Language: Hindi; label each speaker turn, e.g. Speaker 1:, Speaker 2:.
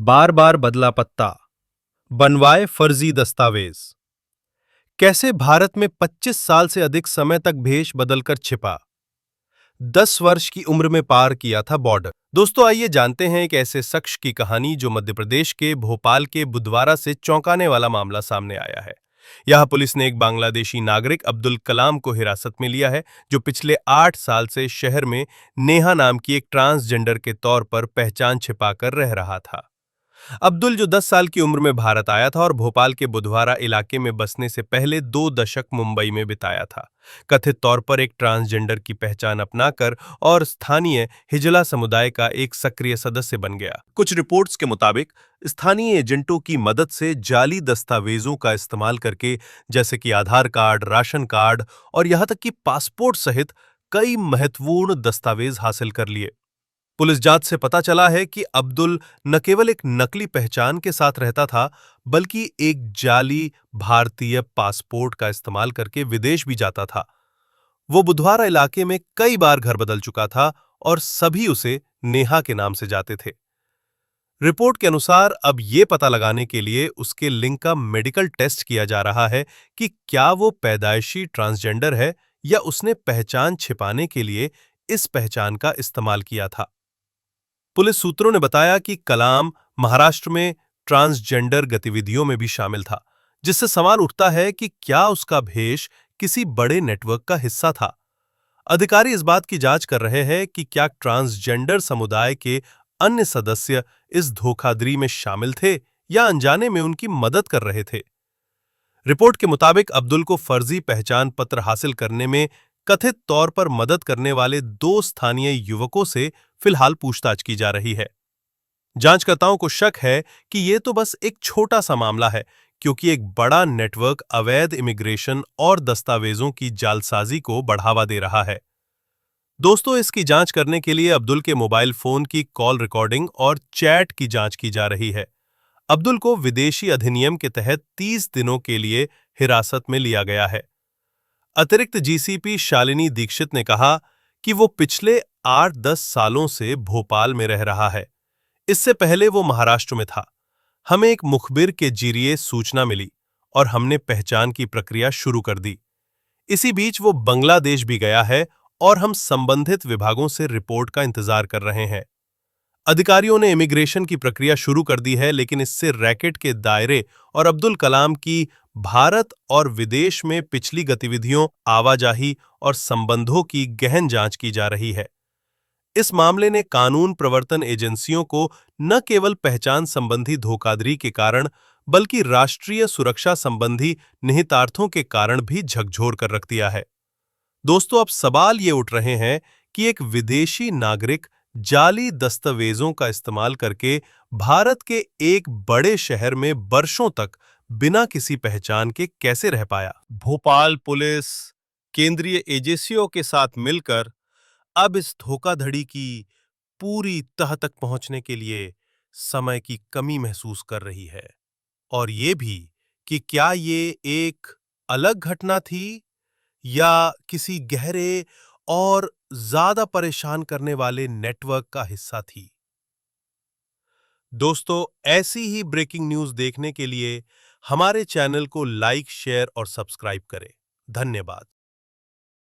Speaker 1: बार बार बदला पत्ता, बनवाए फर्जी दस्तावेज। कैसे भारत में 25 साल से अधिक समय तक भेष बदलकर छिपा, 10 वर्ष की उम्र में पार किया था बॉर्डर। दोस्तों, आइए जानते हैं एक ऐसे शख्स की कहानी जो मध्य प्रदेश के भोपाल के बुधवारा से चौंकाने वाला मामला सामने आया है। यहां पुलिस ने एक बांग्लादेशी नागरिक अब्दुल कलाम को हिरासत में लिया है, जो पिछले 8 साल से शहर में नेहा नाम की एक ट्रांसजेंडर के तौर पर पहचान छिपाकर रह रहा था। अब्दुल, जो 10 साल की उम्र में भारत आया था और भोपाल के बुधवारा इलाके में बसने से पहले 2 दशक मुंबई में बिताया था, कथित तौर पर एक ट्रांसजेंडर की पहचान अपनाकर और स्थानीय हिजला समुदाय का एक सक्रिय सदस्य बन गया। कुछ रिपोर्ट्स के मुताबिक स्थानीय एजेंटों की मदद से जाली दस्तावेजों का इस्तेमाल करके, जैसे कि आधार कार्ड, राशन कार्ड और यहां तक कि पासपोर्ट सहित कई महत्वपूर्ण दस्तावेज हासिल कर लिए। पुलिस जांच से पता चला है कि अब्दुल न केवल एक नकली पहचान के साथ रहता था, बल्कि एक जाली भारतीय पासपोर्ट का इस्तेमाल करके विदेश भी जाता था। वो बुधवारा इलाके में कई बार घर बदल चुका था और सभी उसे नेहा के नाम से जाते थे। रिपोर्ट के अनुसार अब ये पता लगाने के लिए उसके लिंग का मेडिकल टेस्ट किया जा रहा है कि क्या वो पैदाइशी ट्रांसजेंडर है या उसने पहचान छिपाने के लिए इस पहचान का इस्तेमाल किया था। पुलिस सूत्रों ने बताया कि कलाम महाराष्ट्र में ट्रांसजेंडर गतिविधियों में भी शामिल था, जिससे सवाल उठता है कि क्या उसका भेष किसी बड़े नेटवर्क का हिस्सा था। अधिकारी इस बात की जांच कर रहे हैं कि क्या ट्रांसजेंडर समुदाय के अन्य सदस्य इस धोखाधड़ी में शामिल थे या अनजाने में उनकी मदद कर रहे थे। रिपोर्ट के मुताबिक अब्दुल को फर्जी पहचान पत्र हासिल करने में कथित तौर पर मदद करने वाले 2 स्थानीय युवकों से फिलहाल पूछताछ की जा रही है। जांचकर्ताओं को शक है कि यह तो बस एक छोटा सा मामला है, क्योंकि एक बड़ा नेटवर्क अवैध इमिग्रेशन और दस्तावेजों की जालसाजी को बढ़ावा दे रहा है। दोस्तों, इसकी जांच करने के लिए अब्दुल के मोबाइल फोन की कॉल रिकॉर्डिंग और चैट की जांच की जा रही है। अब्दुल को विदेशी अधिनियम के तहत 30 दिनों के लिए हिरासत में लिया गया है। अतिरिक्त जीसीपी शालिनी दीक्षित ने कहा कि वो पिछले 8-10 सालों से भोपाल में रह रहा है। इससे पहले वो महाराष्ट्र में था। हमें एक मुखबिर के जरिए सूचना मिली और हमने पहचान की प्रक्रिया शुरू कर दी। इसी बीच वो बांग्लादेश भी गया है और हम संबंधित विभागों से रिपोर्ट का इंतजार कर रहे हैं। अधिकारियों ने इमिग्रेशन की प्रक्रिया शुरू कर दी है, लेकिन इससे रैकेट के दायरे और अब्दुल कलाम की भारत और विदेश में पिछली गतिविधियों, आवाजाही और संबंधों की गहन जांच की जा रही है। इस मामले ने कानून प्रवर्तन एजेंसियों को न केवल पहचान संबंधी धोखाधड़ी के कारण, बल्कि राष्ट्रीय सुरक्षा संबंधी निहितार्थों के कारण भी झकझोर कर रख दिया है। दोस्तों, अब सवाल ये उठ रहे हैं कि एक विदेशी नागरिक जाली दस्तावेजों का इस्तेमाल करके भारत के एक बड़े शहर में वर्षों तक बिना किसी पहचान के कैसे रह पाया। भोपाल पुलिस केंद्रीय एजेंसियों के साथ मिलकर अब इस धोखाधड़ी की पूरी तह तक पहुंचने के लिए समय की कमी महसूस कर रही है, और ये भी कि क्या ये एक अलग घटना थी या किसी गहरे और ज्यादा परेशान करने वाले नेटवर्क का हिस्सा थी। दोस्तों, ऐसी ही ब्रेकिंग न्यूज देखने के लिए हमारे चैनल को लाइक, शेयर और सब्सक्राइब करें। धन्यवाद।